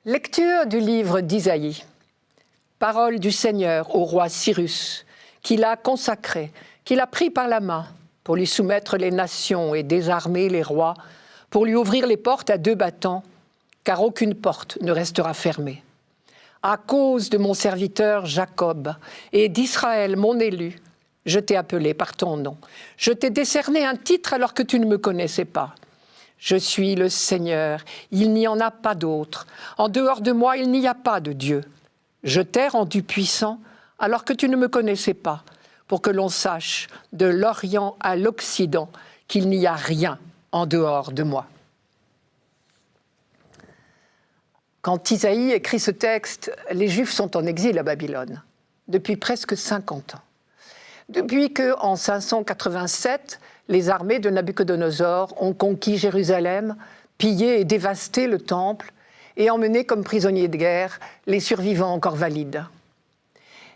Lecture du livre d'Isaïe. Parole du Seigneur au roi Cyrus, qu'il a consacré, qu'il a pris par la main pour lui soumettre les nations et désarmer les rois, pour lui ouvrir les portes à deux battants, car aucune porte ne restera fermée. À cause de mon serviteur Jacob et d'Israël, mon élu, je t'ai appelé par ton nom. Je t'ai décerné un titre alors que tu ne me connaissais pas. Je suis le Seigneur, il n'y en a pas d'autre. En dehors de moi, il n'y a pas de Dieu. Je t'ai rendu puissant alors que tu ne me connaissais pas, pour que l'on sache de l'Orient à l'Occident qu'il n'y a rien en dehors de moi. Quand Isaïe écrit ce texte, les Juifs sont en exil à Babylone depuis presque 50 ans. Depuis qu'en 587, les armées de Nabuchodonosor ont conquis Jérusalem, pillé et dévasté le temple et emmené comme prisonniers de guerre les survivants encore valides.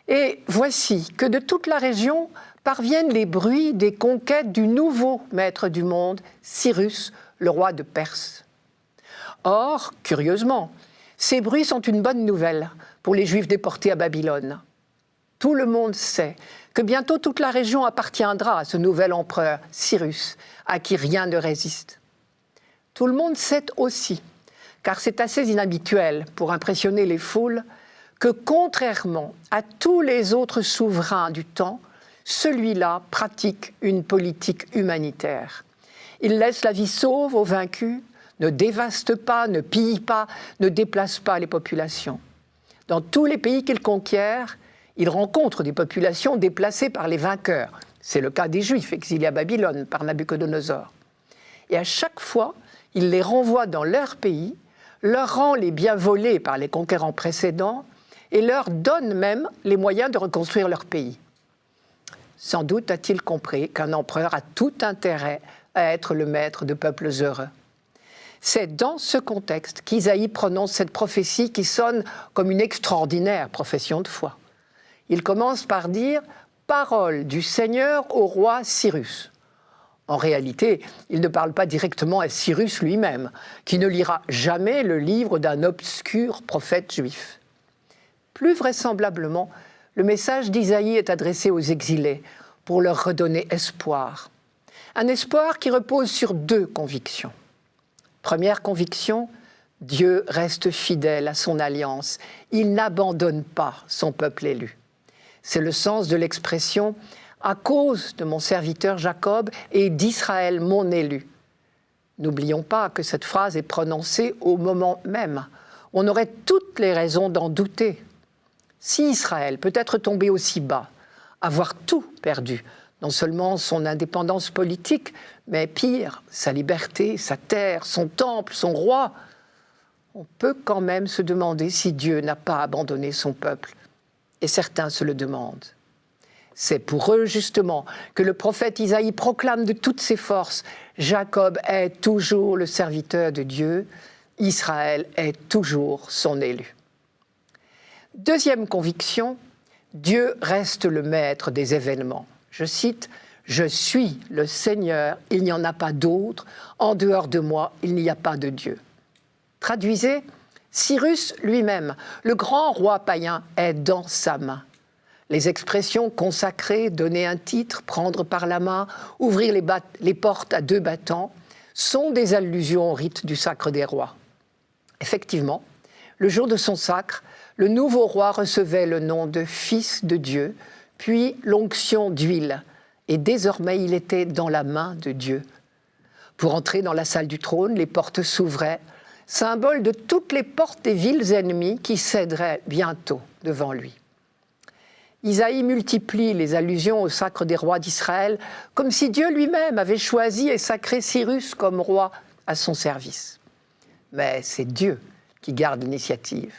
Et voici que de toute la région parviennent les bruits des conquêtes du nouveau maître du monde, Cyrus, le roi de Perse. Or, curieusement, ces bruits sont une bonne nouvelle pour les Juifs déportés à Babylone. Tout le monde sait que bientôt toute la région appartiendra à ce nouvel empereur, Cyrus, à qui rien ne résiste. Tout le monde sait aussi, car c'est assez inhabituel pour impressionner les foules, que contrairement à tous les autres souverains du temps, celui-là pratique une politique humanitaire. Il laisse la vie sauve aux vaincus, ne dévaste pas, ne pille pas, ne déplace pas les populations. Dans tous les pays qu'il conquiert, il rencontre des populations déplacées par les vainqueurs. C'est le cas des Juifs exilés à Babylone par Nabuchodonosor. Et à chaque fois, il les renvoie dans leur pays, leur rend les biens volés par les conquérants précédents et leur donne même les moyens de reconstruire leur pays. Sans doute a-t-il compris qu'un empereur a tout intérêt à être le maître de peuples heureux. C'est dans ce contexte qu'Isaïe prononce cette prophétie qui sonne comme une extraordinaire profession de foi. Il commence par dire « Parole du Seigneur au roi Cyrus ». En réalité, il ne parle pas directement à Cyrus lui-même, qui ne lira jamais le livre d'un obscur prophète juif. Plus vraisemblablement, le message d'Isaïe est adressé aux exilés pour leur redonner espoir. Un espoir qui repose sur deux convictions. Première conviction, Dieu reste fidèle à son alliance. Il n'abandonne pas son peuple élu. C'est le sens de l'expression « à cause de mon serviteur Jacob et d'Israël, mon élu ». N'oublions pas que cette phrase est prononcée au moment même. On aurait toutes les raisons d'en douter. Si Israël peut être tombé aussi bas, avoir tout perdu, non seulement son indépendance politique, mais pire, sa liberté, sa terre, son temple, son roi, on peut quand même se demander si Dieu n'a pas abandonné son peuple. Et certains se le demandent. C'est pour eux, justement, que le prophète Isaïe proclame de toutes ses forces « Jacob est toujours le serviteur de Dieu, Israël est toujours son élu ». Deuxième conviction, Dieu reste le maître des événements. Je cite « Je suis le Seigneur, il n'y en a pas d'autre, en dehors de moi, il n'y a pas de Dieu ». Traduisez, Cyrus lui-même, le grand roi païen, est dans sa main. Les expressions consacrées, donner un titre, prendre par la main, ouvrir les portes à deux battants, sont des allusions au rite du sacre des rois. Effectivement, le jour de son sacre, le nouveau roi recevait le nom de fils de Dieu, puis l'onction d'huile, et désormais il était dans la main de Dieu. Pour entrer dans la salle du trône, les portes s'ouvraient, symbole de toutes les portes des villes ennemies qui céderaient bientôt devant lui. Isaïe multiplie les allusions au sacre des rois d'Israël, comme si Dieu lui-même avait choisi et sacré Cyrus comme roi à son service. Mais c'est Dieu qui garde l'initiative.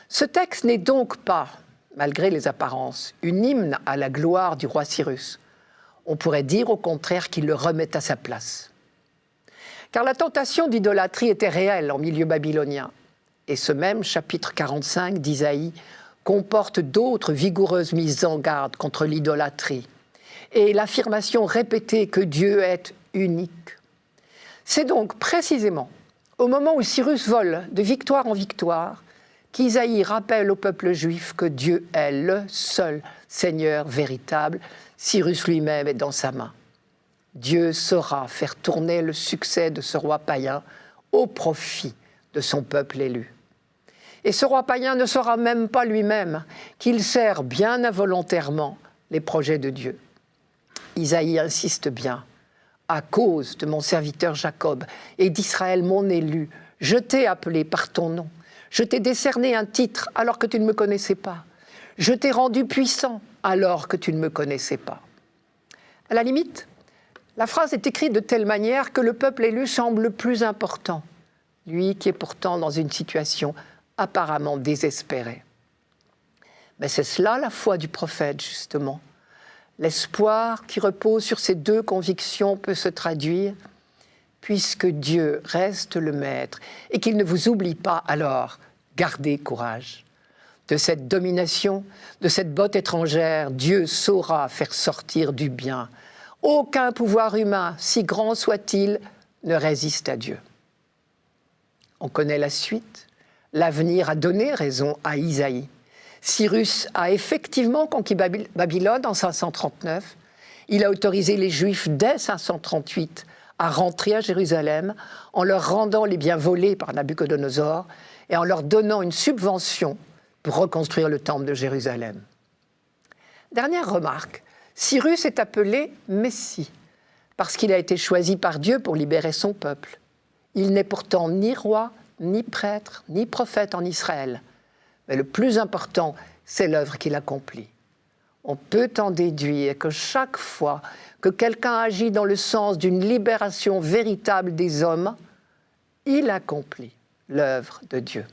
Ce texte n'est donc pas, malgré les apparences, une hymne à la gloire du roi Cyrus. On pourrait dire au contraire qu'il le remet à sa place. Car la tentation d'idolâtrie était réelle en milieu babylonien. Et ce même chapitre 45 d'Isaïe comporte d'autres vigoureuses mises en garde contre l'idolâtrie et l'affirmation répétée que Dieu est unique. C'est donc précisément au moment où Cyrus vole de victoire en victoire, qu'Isaïe rappelle au peuple juif que Dieu est le seul Seigneur véritable. Cyrus lui-même est dans sa main. Dieu saura faire tourner le succès de ce roi païen au profit de son peuple élu. Et ce roi païen ne saura même pas lui-même qu'il sert bien involontairement les projets de Dieu. Isaïe insiste bien. À cause de mon serviteur Jacob et d'Israël mon élu, je t'ai appelé par ton nom. Je t'ai décerné un titre alors que tu ne me connaissais pas. Je t'ai rendu puissant alors que tu ne me connaissais pas. À la limite, la phrase est écrite de telle manière que le peuple élu semble le plus important, lui qui est pourtant dans une situation apparemment désespérée. Mais c'est cela la foi du prophète, justement. L'espoir qui repose sur ces deux convictions peut se traduire « Puisque Dieu reste le maître et qu'il ne vous oublie pas, alors gardez courage. De cette domination, de cette botte étrangère, Dieu saura faire sortir du bien. Aucun pouvoir humain, si grand soit-il, ne résiste à Dieu. » On connaît la suite. L'avenir a donné raison à Isaïe. Cyrus a effectivement conquis Babylone en 539. Il a autorisé les Juifs dès 538 à rentrer à Jérusalem en leur rendant les biens volés par Nabuchodonosor et en leur donnant une subvention pour reconstruire le temple de Jérusalem. Dernière remarque, Cyrus est appelé Messie parce qu'il a été choisi par Dieu pour libérer son peuple. Il n'est pourtant ni roi, ni prêtre, ni prophète en Israël. Mais le plus important, c'est l'œuvre qu'il accomplit. On peut en déduire que chaque fois que quelqu'un agit dans le sens d'une libération véritable des hommes, il accomplit l'œuvre de Dieu.